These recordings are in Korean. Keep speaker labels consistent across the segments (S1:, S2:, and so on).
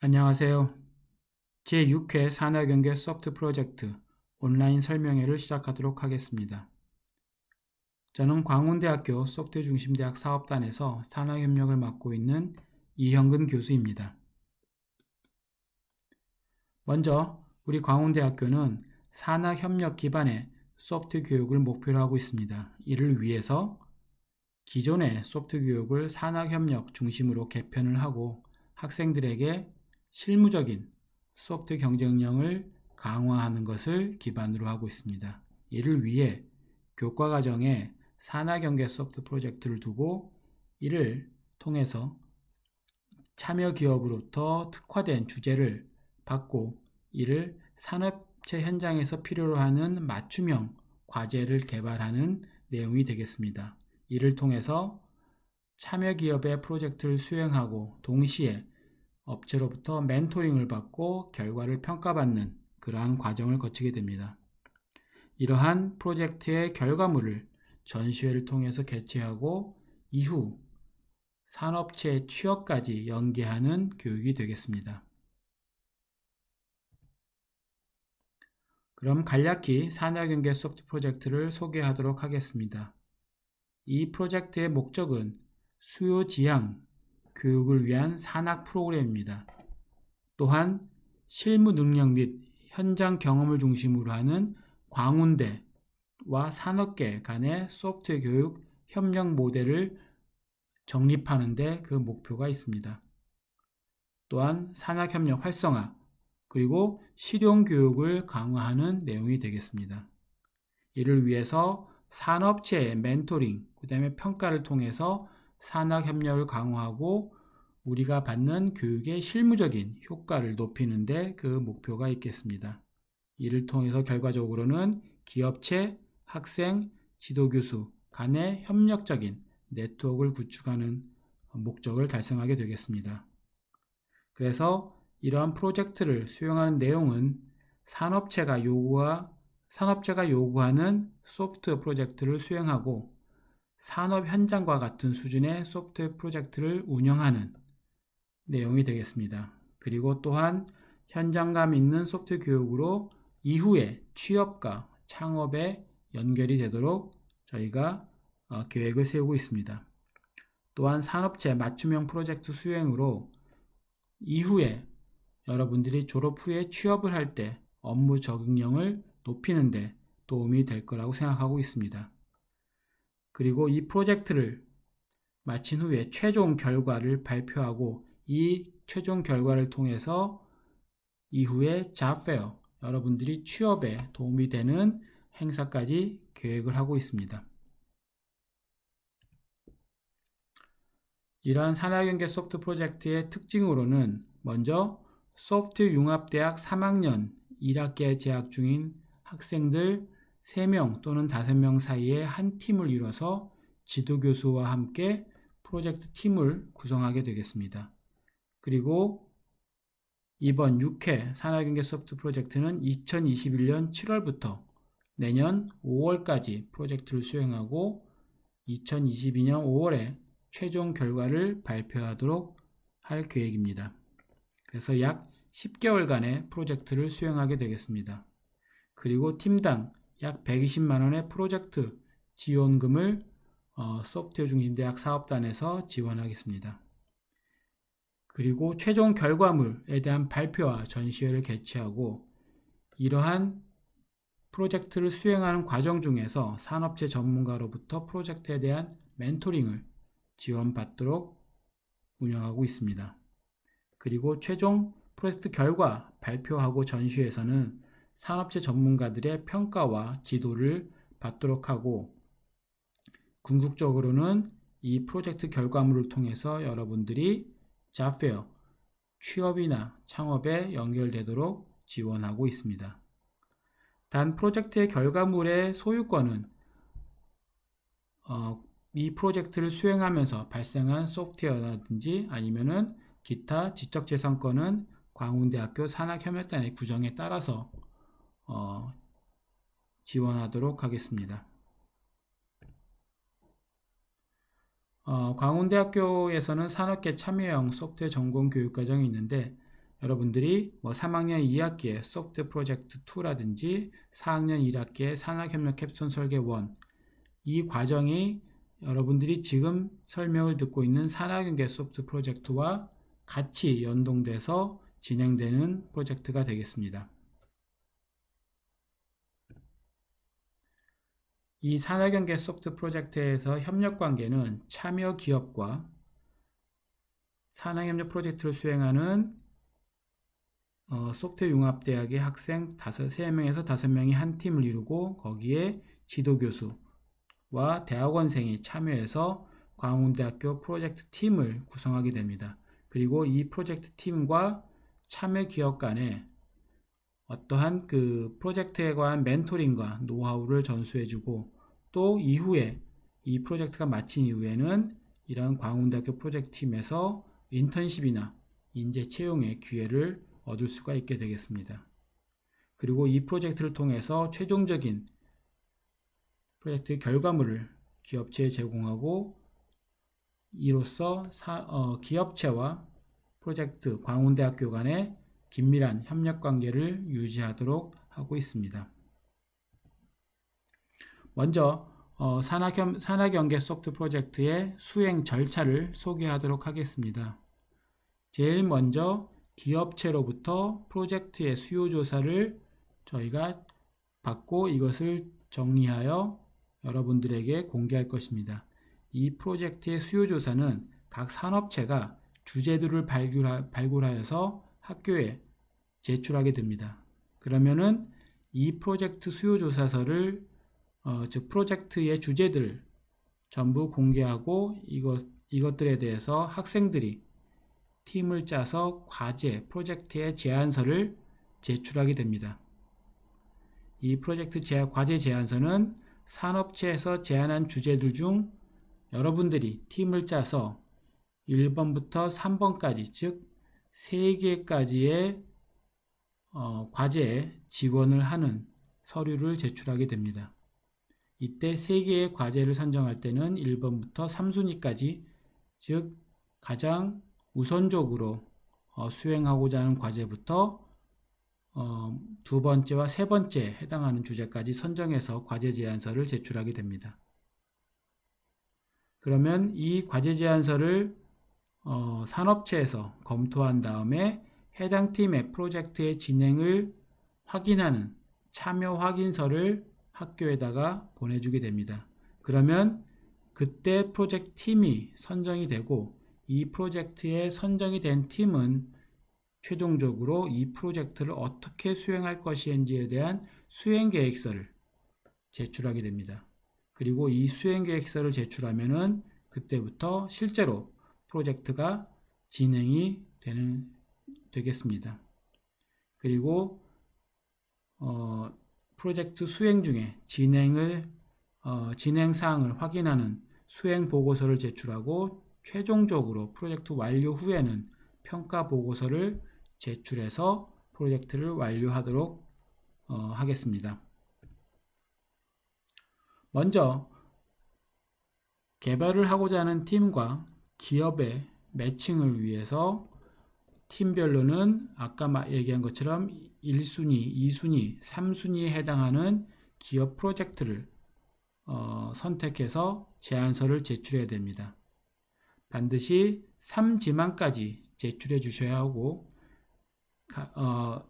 S1: 안녕하세요. 제6회 산학연계 소프트 프로젝트 온라인 설명회를 시작하도록 하겠습니다. 저는 광운대학교 소프트중심대학 사업단에서 산학협력을 맡고 있는 이형근 교수입니다. 먼저 우리 광운대학교는 산학협력 기반의 소프트 교육을 목표로 하고 있습니다. 이를 위해서 기존의 소프트 교육을 산학협력 중심으로 개편을 하고 학생들에게 실무적인 소프트 경쟁력을 강화하는 것을 기반으로 하고 있습니다. 이를 위해 교과과정에 산학연계 소프트 프로젝트를 두고 이를 통해서 참여 기업으로부터 특화된 주제를 받고 이를 산업체 현장에서 필요로 하는 맞춤형 과제를 개발하는 내용이 되겠습니다. 이를 통해서 참여 기업의 프로젝트를 수행하고 동시에 업체로부터 멘토링을 받고 결과를 평가받는 그러한 과정을 거치게 됩니다. 이러한 프로젝트의 결과물을 전시회를 통해서 개최하고 이후 산업체 취업까지 연계하는 교육이 되겠습니다. 그럼 간략히 산학연계 소프트 프로젝트를 소개하도록 하겠습니다. 이 프로젝트의 목적은 수요 지향 교육을 위한 산학 프로그램입니다. 또한 실무 능력 및 현장 경험을 중심으로 하는 광운대와 산업계 간의 소프트웨어 교육 협력 모델을 정립하는 데 그 목표가 있습니다. 또한 산학협력 활성화 그리고 실용교육을 강화하는 내용이 되겠습니다. 이를 위해서 산업체의 멘토링, 그 다음에 평가를 통해서 산학협력을 강화하고 우리가 받는 교육의 실무적인 효과를 높이는 데 그 목표가 있겠습니다. 이를 통해서 결과적으로는 기업체, 학생, 지도교수 간의 협력적인 네트워크를 구축하는 목적을 달성하게 되겠습니다. 그래서 이러한 프로젝트를 수행하는 내용은 산업체가 요구하는 소프트웨어 프로젝트를 수행하고 산업 현장과 같은 수준의 소프트웨어 프로젝트를 운영하는 내용이 되겠습니다. 그리고 또한 현장감 있는 소프트웨어 교육으로 이후에 취업과 창업에 연결이 되도록 저희가 계획을 세우고 있습니다. 또한 산업체 맞춤형 프로젝트 수행으로 이후에 여러분들이 졸업 후에 취업을 할 때 업무 적응력을 높이는 데 도움이 될 거라고 생각하고 있습니다. 그리고 이 프로젝트를 마친 후에 최종 결과를 발표하고 이 최종 결과를 통해서 이후에 잡페어, 여러분들이 취업에 도움이 되는 행사까지 계획을 하고 있습니다. 이러한 산학연계 소프트 프로젝트의 특징으로는 먼저 소프트 융합대학 3학년 1학기에 재학 중인 학생들 3명 또는 5명 사이에 한 팀을 이뤄서 지도교수와 함께 프로젝트 팀을 구성하게 되겠습니다. 그리고 이번 6회 산학연계 소프트 프로젝트는 2021년 7월부터 내년 5월까지 프로젝트를 수행하고 2022년 5월에 최종 결과를 발표하도록 할 계획입니다. 그래서 약 10개월간의 프로젝트를 수행하게 되겠습니다. 그리고 팀당 약 120만원의 프로젝트 지원금을 소프트웨어 중심대학 사업단에서 지원하겠습니다. 그리고 최종 결과물에 대한 발표와 전시회를 개최하고 이러한 프로젝트를 수행하는 과정 중에서 산업체 전문가로부터 프로젝트에 대한 멘토링을 지원받도록 운영하고 있습니다. 그리고 최종 프로젝트 결과 발표하고 전시회에서는 산업체 전문가들의 평가와 지도를 받도록 하고 궁극적으로는 이 프로젝트 결과물을 통해서 여러분들이 잡페어, 취업이나 창업에 연결되도록 지원하고 있습니다. 단 프로젝트의 결과물의 소유권은 이 프로젝트를 수행하면서 발생한 소프트웨어라든지 아니면은 기타 지적재산권은 광운대학교 산학협력단의 구정에 따라서 지원하도록 하겠습니다. 광운대학교에서는 산업계 참여형 소프트웨어 전공 교육과정이 있는데 여러분들이 뭐 3학년 2학기에 소프트웨어 프로젝트 2라든지 4학년 1학기에 산학협력 캡스톤 설계 1, 이 과정이 여러분들이 지금 설명을 듣고 있는 산학연계 소프트 프로젝트와 같이 연동돼서 진행되는 프로젝트가 되겠습니다. 이 산학연계 소프트 프로젝트에서 협력관계는 참여 기업과 산학협력 프로젝트를 수행하는 소프트웨어 융합대학의 학생 3명에서 5명이 한 팀을 이루고 거기에 지도교수와 대학원생이 참여해서 광운대학교 프로젝트 팀을 구성하게 됩니다. 그리고 이 프로젝트 팀과 참여 기업 간에 어떠한 그 프로젝트에 관한 멘토링과 노하우를 전수해주고 또 이후에 이 프로젝트가 마친 이후에는 이런 광운대학교 프로젝트 팀에서 인턴십이나 인재 채용의 기회를 얻을 수가 있게 되겠습니다. 그리고 이 프로젝트를 통해서 최종적인 프로젝트의 결과물을 기업체에 제공하고 이로써 기업체와 프로젝트 광운대학교 간의 긴밀한 협력관계를 유지하도록 하고 있습니다. 먼저 산학연계 소프트 프로젝트의 수행 절차를 소개하도록 하겠습니다. 제일 먼저 기업체로부터 프로젝트의 수요조사를 저희가 받고 이것을 정리하여 여러분들에게 공개할 것입니다. 이 프로젝트의 수요조사는 각 산업체가 주제들을 발굴하여서 학교에 제출하게 됩니다. 그러면은 이 프로젝트 수요조사서를 즉 프로젝트의 주제들 전부 공개하고 이것들에 대해서 학생들이 팀을 짜서 과제, 프로젝트의 제안서를 제출하게 됩니다. 이 프로젝트 과제 제안서는 산업체에서 제안한 주제들 중 여러분들이 팀을 짜서 1번부터 3번까지 즉 3개까지의 과제에 지원을 하는 서류를 제출하게 됩니다. 이때 3개의 과제를 선정할 때는 1번부터 3순위까지 즉 가장 우선적으로 수행하고자 하는 과제부터 두 번째와 세 번째 해당하는 주제까지 선정해서 과제 제안서를 제출하게 됩니다. 그러면 이 과제 제안서를 산업체에서 검토한 다음에 해당 팀의 프로젝트의 진행을 확인하는 참여 확인서를 학교에다가 보내주게 됩니다. 그러면 그때 프로젝트 팀이 선정이 되고 이 프로젝트에 선정이 된 팀은 최종적으로 이 프로젝트를 어떻게 수행할 것인지에 대한 수행계획서를 제출하게 됩니다. 그리고 이 수행계획서를 제출하면은 그때부터 실제로 프로젝트가 진행이 되겠습니다. 그리고 프로젝트 수행 중에 진행사항을 확인하는 수행보고서를 제출하고 최종적으로 프로젝트 완료 후에는 평가보고서를 제출해서 프로젝트를 완료하도록 하겠습니다. 먼저 개발을 하고자 하는 팀과 기업의 매칭을 위해서 팀별로는 아까 얘기한 것처럼 1순위, 2순위, 3순위에 해당하는 기업 프로젝트를 선택해서 제안서를 제출해야 됩니다. 반드시 3지망까지 제출해 주셔야 하고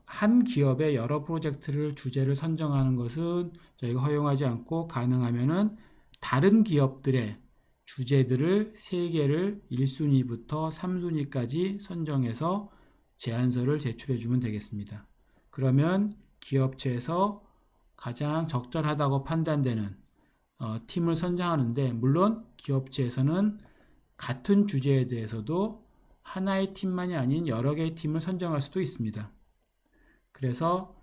S1: 한 기업의 여러 프로젝트를 주제를 선정하는 것은 저희가 허용하지 않고 가능하면은 다른 기업들의 주제들을 3개를 1순위부터 3순위까지 선정해서 제안서를 제출해 주면 되겠습니다. 그러면 기업체에서 가장 적절하다고 판단되는 팀을 선정하는데 물론 기업체에서는 같은 주제에 대해서도 하나의 팀만이 아닌 여러 개의 팀을 선정할 수도 있습니다. 그래서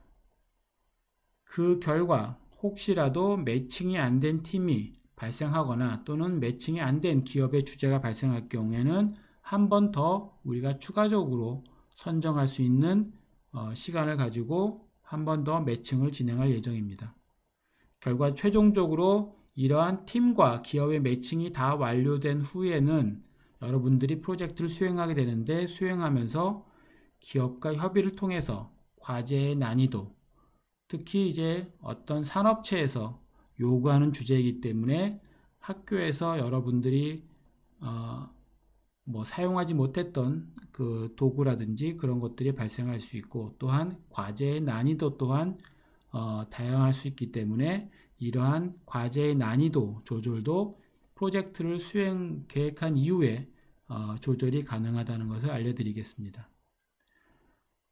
S1: 그 결과 혹시라도 매칭이 안 된 팀이 발생하거나 또는 매칭이 안 된 기업의 주제가 발생할 경우에는 한 번 더 우리가 추가적으로 선정할 수 있는 시간을 가지고 한 번 더 매칭을 진행할 예정입니다. 결과 최종적으로 이러한 팀과 기업의 매칭이 다 완료된 후에는 여러분들이 프로젝트를 수행하게 되는데 수행하면서 기업과 협의를 통해서 과제의 난이도, 특히 이제 어떤 산업체에서 요구하는 주제이기 때문에 학교에서 여러분들이 사용하지 못했던 그 도구라든지 그런 것들이 발생할 수 있고, 또한 과제의 난이도 또한 다양할 수 있기 때문에 이러한 과제의 난이도 조절도 프로젝트를 수행 계획한 이후에 조절이 가능하다는 것을 알려드리겠습니다.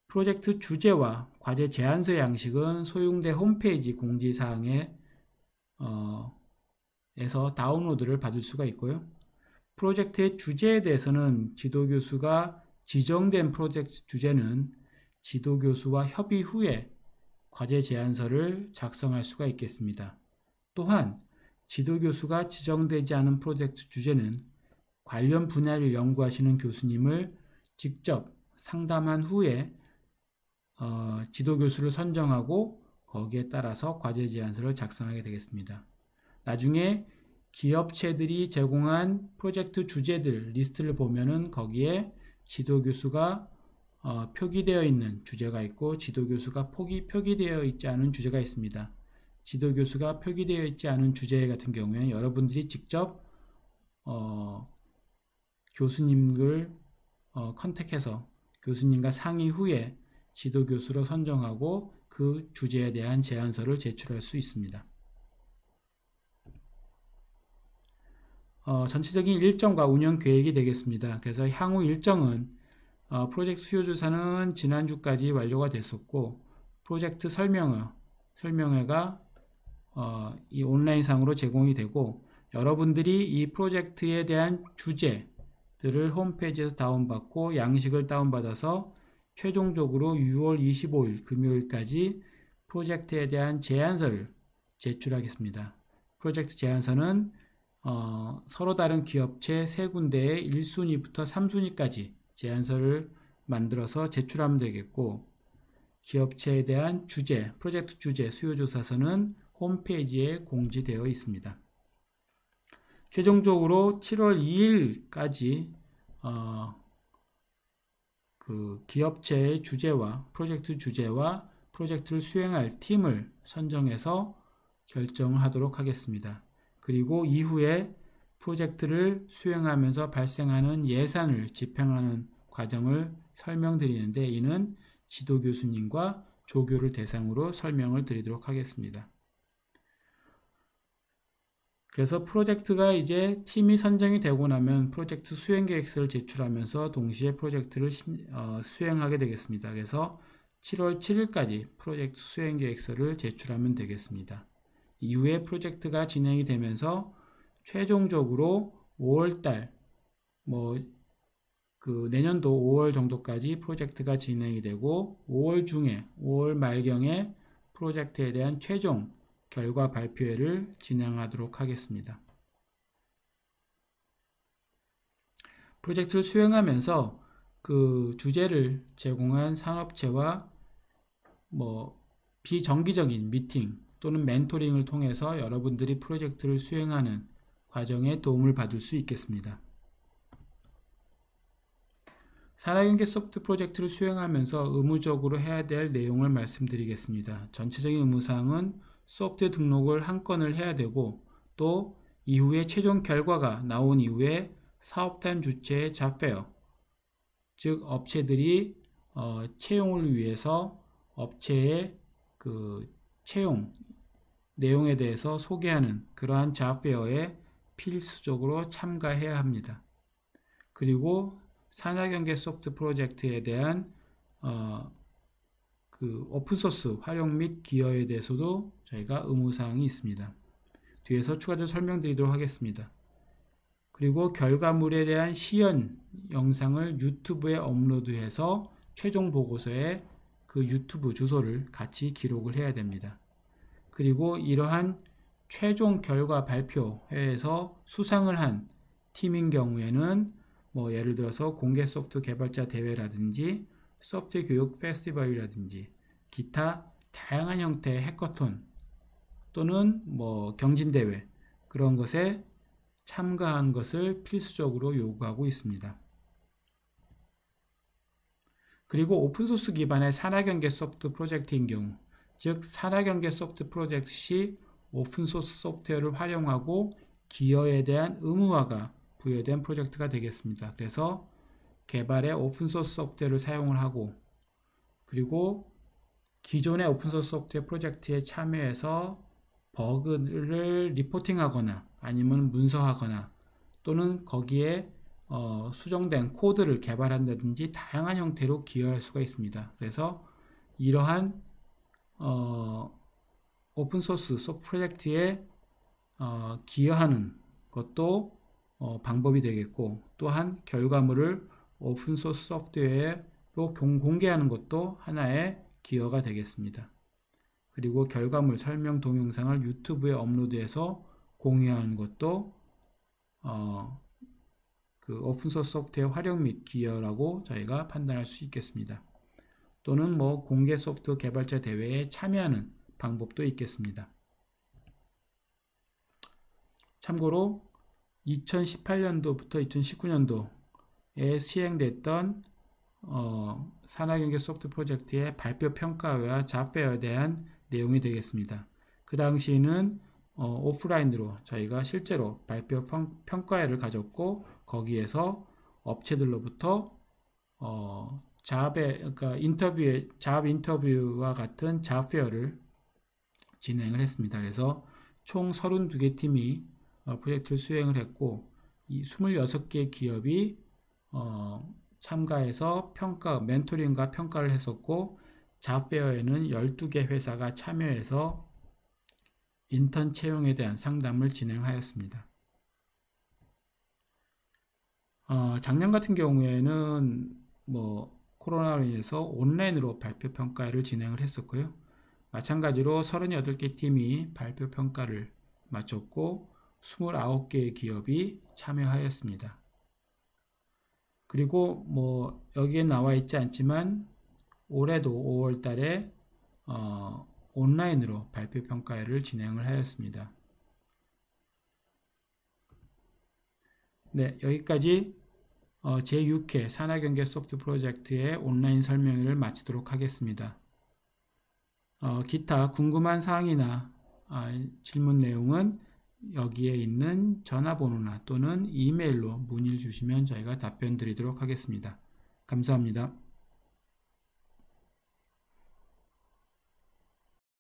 S1: 프로젝트 주제와 과제 제안서 양식은 소용대 홈페이지 공지사항에 에서 다운로드를 받을 수가 있고요. 프로젝트의 주제에 대해서는 지도교수가 지정된 프로젝트 주제는 지도교수와 협의 후에 과제 제안서를 작성할 수가 있겠습니다. 또한 지도교수가 지정되지 않은 프로젝트 주제는 관련 분야를 연구하시는 교수님을 직접 상담한 후에 지도교수를 선정하고 거기에 따라서 과제 제안서를 작성하게 되겠습니다. 나중에 기업체들이 제공한 프로젝트 주제들 리스트를 보면은 거기에 지도교수가 표기되어 있는 주제가 있고 지도교수가 표기되어 있지 않은 주제가 있습니다. 지도교수가 표기되어 있지 않은 주제 같은 경우에 여러분들이 직접 교수님을 컨택해서 교수님과 상의 후에 지도교수로 선정하고 그 주제에 대한 제안서를 제출할 수 있습니다. 전체적인 일정과 운영 계획이 되겠습니다. 그래서 향후 일정은 프로젝트 수요조사는 지난주까지 완료가 됐었고, 프로젝트 설명회가 이 온라인상으로 제공이 되고, 여러분들이 이 프로젝트에 대한 주제들을 홈페이지에서 다운받고 양식을 다운받아서 최종적으로 6월 25일 금요일까지 프로젝트에 대한 제안서를 제출하겠습니다. 프로젝트 제안서는 서로 다른 기업체 3군데의 1순위부터 3순위까지 제안서를 만들어서 제출하면 되겠고, 기업체에 대한 주제, 프로젝트 주제 수요조사서는 홈페이지에 공지되어 있습니다. 최종적으로 7월 2일까지 그 기업체의 주제와 프로젝트를 수행할 팀을 선정해서 결정을 하도록 하겠습니다. 그리고 이후에 프로젝트를 수행하면서 발생하는 예산을 집행하는 과정을 설명드리는데, 이는 지도교수님과 조교를 대상으로 설명을 드리도록 하겠습니다. 그래서 프로젝트가 이제 팀이 선정이 되고 나면 프로젝트 수행 계획서를 제출하면서 동시에 프로젝트를 수행하게 되겠습니다. 그래서 7월 7일까지 프로젝트 수행 계획서를 제출하면 되겠습니다. 이후에 프로젝트가 진행이 되면서 최종적으로 5월달 내년도 5월 정도까지 프로젝트가 진행이 되고 5월 말경에 프로젝트에 대한 최종 결과 발표회를 진행하도록 하겠습니다. 프로젝트를 수행하면서 그 주제를 제공한 산업체와 비정기적인 미팅 또는 멘토링을 통해서 여러분들이 프로젝트를 수행하는 과정에 도움을 받을 수 있겠습니다. 산학연계 소프트 프로젝트를 수행하면서 의무적으로 해야 될 내용을 말씀드리겠습니다. 전체적인 의무사항은 소프트웨어 등록을 한 건을 해야 되고, 또 이후에 최종 결과가 나온 이후에 사업단 주체의 잡페어, 즉 업체들이 채용을 위해서 업체의 그 채용 내용에 대해서 소개하는 그러한 잡페어에 필수적으로 참가해야 합니다. 그리고 산학연계 소프트 프로젝트에 대한 그 오픈소스 활용 및 기여에 대해서도 저희가 의무사항이 있습니다. 뒤에서 추가적으로 설명드리도록 하겠습니다. 그리고 결과물에 대한 시연 영상을 유튜브에 업로드해서 최종 보고서에 그 유튜브 주소를 같이 기록을 해야 됩니다. 그리고 이러한 최종 결과 발표회에서 수상을 한 팀인 경우에는 예를 들어서 공개 소프트 개발자 대회라든지 소프트웨어 교육 페스티벌이라든지 기타 다양한 형태의 해커톤 또는 경진대회, 그런 것에 참가한 것을 필수적으로 요구하고 있습니다. 그리고 오픈소스 기반의 산하경계 소프트 프로젝트인 경우, 즉 산하경계 소프트 프로젝트 시 오픈소스 소프트웨어를 활용하고 기여에 대한 의무화가 부여된 프로젝트가 되겠습니다. 그래서 개발에 오픈소스 소프트웨어를 사용을 하고, 그리고 기존의 오픈소스 소프트웨어 프로젝트에 참여해서 버그를 리포팅하거나 아니면 문서하거나 또는 거기에 수정된 코드를 개발한다든지 다양한 형태로 기여할 수가 있습니다. 그래서 이러한 오픈소스 프로젝트에 기여하는 것도 방법이 되겠고, 또한 결과물을 오픈소스 소프트웨어로 공개하는 것도 하나의 기여가 되겠습니다. 그리고 결과물 설명 동영상을 유튜브에 업로드해서 공유하는 것도 그 오픈소스 소프트웨어 활용 및 기여라고 저희가 판단할 수 있겠습니다. 또는 뭐 공개 소프트웨어 개발자 대회에 참여하는 방법도 있겠습니다. 참고로 2018년도부터 2019년도에 시행됐던 산하경계 소프트 프로젝트의 발표 평가회와 잡페어에 대한 내용이 되겠습니다. 그 당시에는 오프라인으로 저희가 실제로 발표 평가회를 가졌고, 거기에서 업체들로부터 그러니까 잡 인터뷰와 같은 잡페어를 진행을 했습니다. 그래서 총 32개 팀이 프로젝트를 수행을 했고, 이 26개 기업이 참가해서 멘토링과 평가를 했었고, 잡페어에는 12개 회사가 참여해서 인턴 채용에 대한 상담을 진행하였습니다. 작년 같은 경우에는 뭐 코로나로 인해서 온라인으로 발표 평가를 진행을 했었고요. 마찬가지로 38개 팀이 발표 평가를 마쳤고 29개의 기업이 참여하였습니다. 그리고 뭐 여기에 나와 있지 않지만 올해도 5월 달에 온라인으로 발표 평가회를 진행을 하였습니다. 네, 여기까지 제6회 산하경계 소프트 프로젝트의 온라인 설명회를 마치도록 하겠습니다. 기타 궁금한 사항이나 질문 내용은 여기에 있는 전화번호나 또는 이메일로 문의를 주시면 저희가 답변 드리도록 하겠습니다. 감사합니다.